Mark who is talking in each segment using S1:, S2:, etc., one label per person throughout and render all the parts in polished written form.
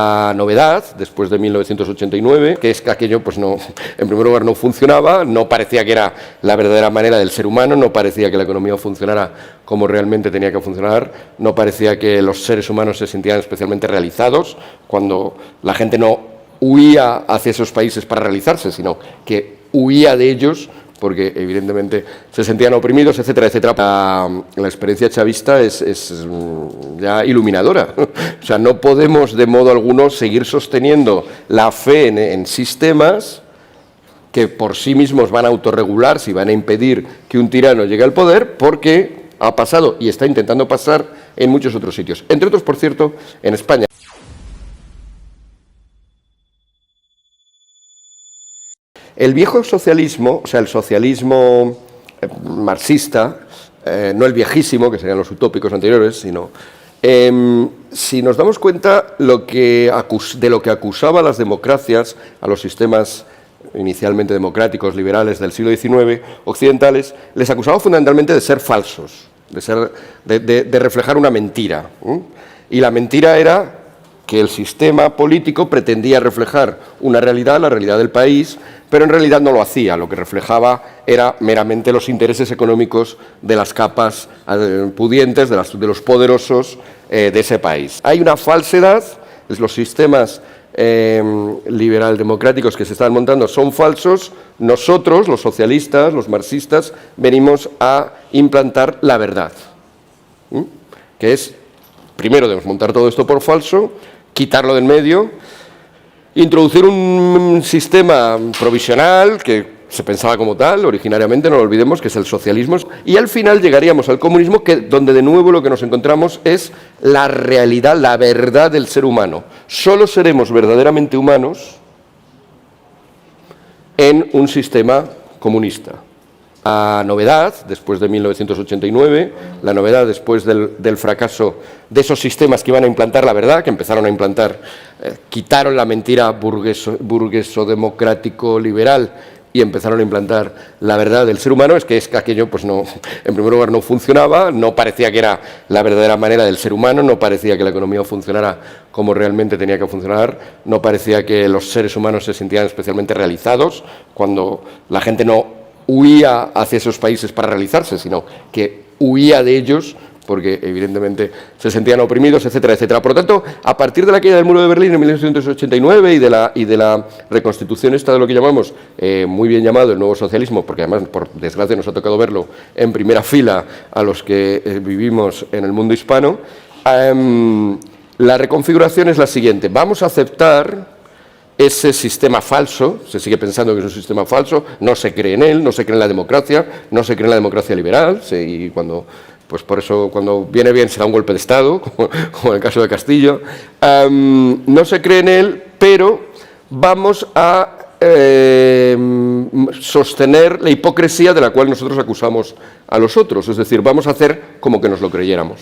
S1: La novedad, después de 1989, que es que aquello, pues no, en primer lugar no funcionaba, no parecía que era la verdadera manera del ser humano, no parecía que la economía funcionara como realmente tenía que funcionar, no parecía que los seres humanos se sintieran especialmente realizados, cuando la gente no huía hacia esos países para realizarse, sino que huía de ellos, porque evidentemente se sentían oprimidos, etcétera, etcétera. La experiencia chavista es ya iluminadora. O sea, no podemos de modo alguno seguir sosteniendo la fe en sistemas que por sí mismos van a autorregularse y van a impedir que un tirano llegue al poder, porque ha pasado y está intentando pasar en muchos otros sitios. Entre otros, por cierto, en España. El viejo socialismo, o sea, el socialismo marxista, no el viejísimo, que serían los utópicos anteriores, sino, si nos damos cuenta de lo que acusaba a las democracias, a los sistemas inicialmente democráticos, liberales del siglo XIX, occidentales, les acusaba fundamentalmente de ser falsos, de reflejar una mentira. Y la mentira era que el sistema político pretendía reflejar una realidad, la realidad del país, pero en realidad no lo hacía. Lo que reflejaba era meramente los intereses económicos de las capas pudientes, de los poderosos de ese país. Hay una falsedad, los sistemas liberal-democráticos que se están montando son falsos. Nosotros, los socialistas, los marxistas, venimos a implantar la verdad, que es, primero, desmontar todo esto por falso, quitarlo del medio, introducir un sistema provisional que se pensaba como tal, originariamente, no lo olvidemos, que es el socialismo, y al final llegaríamos al comunismo, donde de nuevo lo que nos encontramos es la realidad, la verdad del ser humano. Solo seremos verdaderamente humanos en un sistema comunista. La novedad, después de 1989, la novedad después del fracaso de esos sistemas que iban a implantar la verdad, que empezaron a implantar, quitaron la mentira burgueso-democrático-liberal y empezaron a implantar la verdad del ser humano, es que aquello, pues no, en primer lugar no funcionaba, no parecía que era la verdadera manera del ser humano, no parecía que la economía funcionara como realmente tenía que funcionar, no parecía que los seres humanos se sintieran especialmente realizados, cuando la gente no huía hacia esos países para realizarse, sino que huía de ellos, porque evidentemente se sentían oprimidos, etcétera, etcétera. Por lo tanto, a partir de la caída del muro de Berlín en 1989 y de la reconstitución esta de lo que llamamos, muy bien llamado, el nuevo socialismo, porque además, por desgracia, nos ha tocado verlo en primera fila a los que vivimos en el mundo hispano, la reconfiguración es la siguiente. Vamos a aceptar ese sistema falso, se sigue pensando que es un sistema falso, no se cree en él, no se cree en la democracia, no se cree en la democracia liberal, y cuando, pues por eso cuando viene bien se da un golpe de Estado, como en el caso de Castillo, no se cree en él, pero vamos a sostener la hipocresía de la cual nosotros acusamos a los otros, es decir, vamos a hacer como que nos lo creyéramos.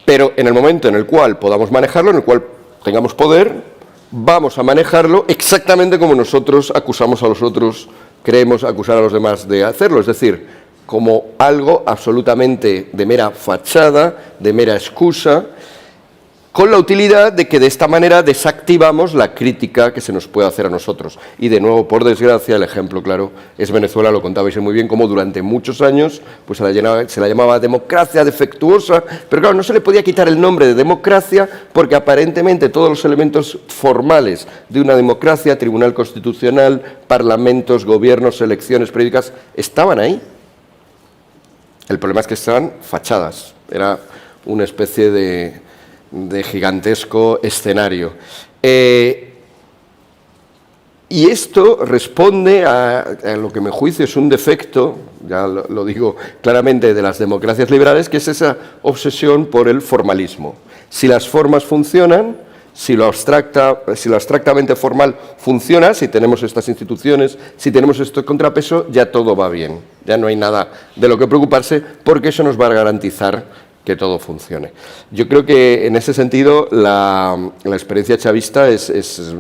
S1: Pero en el momento en el cual podamos manejarlo, en el cual tengamos poder, vamos a manejarlo exactamente como nosotros acusamos a los otros, creemos acusar a los demás de hacerlo, es decir, como algo absolutamente de mera fachada, de mera excusa, con la utilidad de que de esta manera desactivamos la crítica que se nos puede hacer a nosotros. Y de nuevo, por desgracia, el ejemplo claro es Venezuela, lo contabais muy bien, como durante muchos años pues se la llamaba democracia defectuosa, pero claro, no se le podía quitar el nombre de democracia porque aparentemente todos los elementos formales de una democracia, tribunal constitucional, parlamentos, gobiernos, elecciones periódicas, estaban ahí. El problema es que estaban fachadas, era una especie de gigantesco escenario. Y esto responde a lo que, a mi juicio, es un defecto, ya lo digo claramente, de las democracias liberales, que es esa obsesión por el formalismo. Si las formas funcionan, si lo abstractamente formal funciona, si tenemos estas instituciones, si tenemos este contrapeso, ya todo va bien. Ya no hay nada de lo que preocuparse, porque eso nos va a garantizar que todo funcione. Yo creo que en ese sentido la experiencia chavista es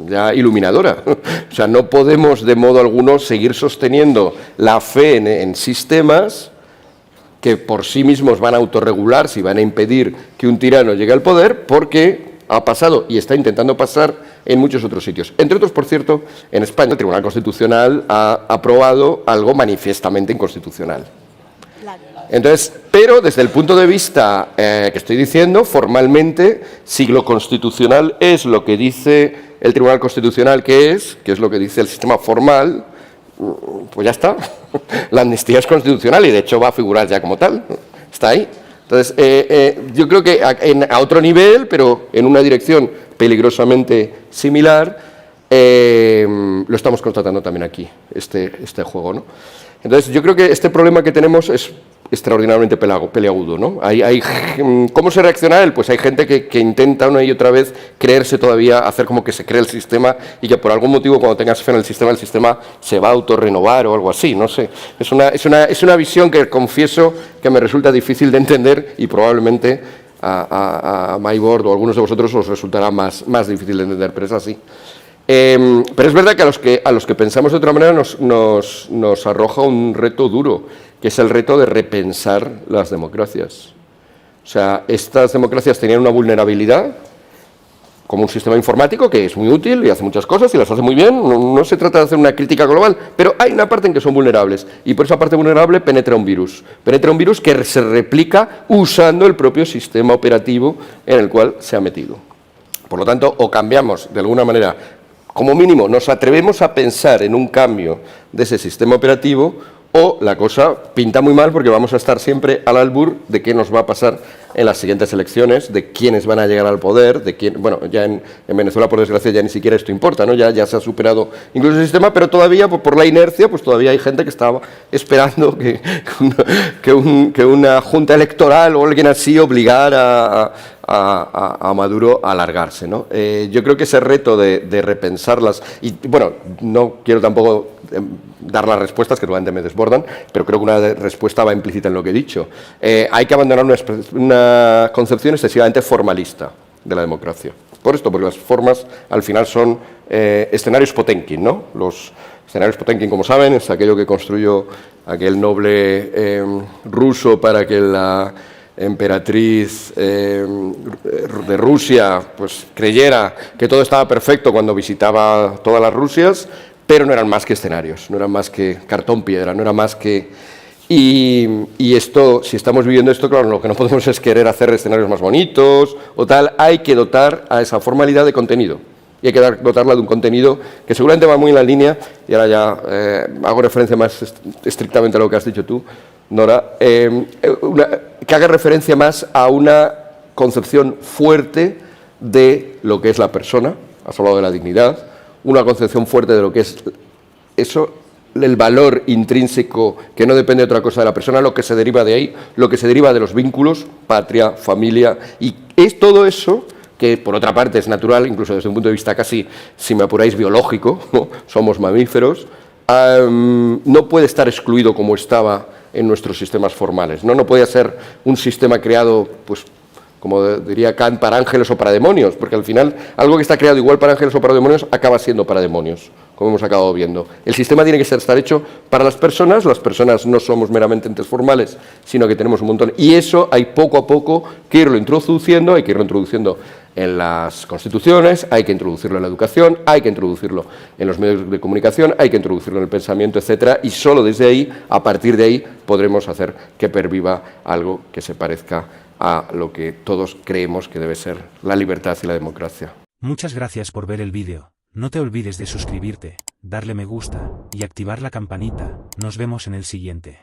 S1: ya iluminadora. O sea, no podemos de modo alguno seguir sosteniendo la fe en sistemas que por sí mismos van a autorregularse y van a impedir que un tirano llegue al poder, porque ha pasado y está intentando pasar en muchos otros sitios. Entre otros, por cierto, en España el Tribunal Constitucional ha aprobado algo manifiestamente inconstitucional. Entonces, pero desde el punto de vista que estoy diciendo, formalmente, si lo constitucional es lo que dice el Tribunal Constitucional que es lo que dice el sistema formal, pues ya está. La amnistía es constitucional y de hecho va a figurar ya como tal. Está ahí. Entonces, yo creo que a otro nivel, pero en una dirección peligrosamente similar, lo estamos constatando también aquí, este juego, ¿no? Entonces, yo creo que este problema que tenemos es extraordinariamente peliagudo, ¿no? ¿Cómo se reacciona a él? Pues hay gente que intenta una y otra vez creerse todavía, hacer como que se cree el sistema y que por algún motivo cuando tengas fe en el sistema se va a autorrenovar o algo así, no sé. Es una visión que confieso que me resulta difícil de entender y probablemente a Maibord o a algunos de vosotros os resultará más difícil de entender, pero es así. Pero es verdad que a los que pensamos de otra manera nos arroja un reto duro, que es el reto de repensar las democracias. O sea, estas democracias tenían una vulnerabilidad, como un sistema informático que es muy útil y hace muchas cosas y las hace muy bien, no se trata de hacer una crítica global, pero hay una parte en que son vulnerables y por esa parte vulnerable penetra un virus que se replica usando el propio sistema operativo en el cual se ha metido. Por lo tanto, o cambiamos de alguna manera, como mínimo nos atrevemos a pensar en un cambio de ese sistema operativo o la cosa pinta muy mal porque vamos a estar siempre al albur de qué nos va a pasar en las siguientes elecciones, de quiénes van a llegar al poder, de quién, bueno, ya en Venezuela por desgracia ya ni siquiera esto importa, ¿no? Ya se ha superado incluso el sistema, pero todavía por la inercia, pues todavía hay gente que estaba esperando que una junta electoral o alguien así obligara a Maduro a alargarse, ¿no? Yo creo que ese reto de repensarlas, y bueno, no quiero tampoco dar las respuestas que realmente me desbordan, pero creo que una respuesta va implícita en lo que he dicho. Hay que abandonar una concepción excesivamente formalista de la democracia. Por esto, porque las formas al final son escenarios Potemkin, ¿no? Los escenarios Potemkin, como saben, es aquello que construyó aquel noble ruso para que la emperatriz de Rusia pues creyera que todo estaba perfecto cuando visitaba todas las Rusias, pero no eran más que escenarios, no eran más que cartón piedra, no era más que... Y esto, si estamos viviendo esto, claro, lo que no podemos es querer hacer escenarios más bonitos o tal, hay que dotar a esa formalidad de contenido. Y hay que dotarla de un contenido que seguramente va muy en la línea, y ahora ya hago referencia más estrictamente a lo que has dicho tú, Nora, que haga referencia más a una concepción fuerte de lo que es la persona, has hablado de la dignidad, una concepción fuerte de lo que es eso, el valor intrínseco que no depende de otra cosa de la persona, lo que se deriva de ahí, lo que se deriva de los vínculos, patria, familia, y es todo eso que por otra parte es natural, incluso desde un punto de vista casi, si me apuráis, biológico, ¿no? Somos mamíferos, no puede estar excluido como estaba en nuestros sistemas formales, no podía ser un sistema creado, pues, como diría Kant, para ángeles o para demonios, porque al final algo que está creado igual para ángeles o para demonios acaba siendo para demonios, como hemos acabado viendo. El sistema tiene que estar hecho para las personas no somos meramente entes formales, sino que tenemos un montón, y eso hay poco a poco que irlo introduciendo, en las constituciones, hay que introducirlo en la educación, hay que introducirlo en los medios de comunicación, hay que introducirlo en el pensamiento, etcétera, y solo desde ahí, a partir de ahí, podremos hacer que perviva algo que se parezca a lo que todos creemos que debe ser la libertad y la democracia.
S2: Muchas gracias por ver el vídeo. No te olvides de suscribirte, darle me gusta y activar la campanita. Nos vemos en el siguiente.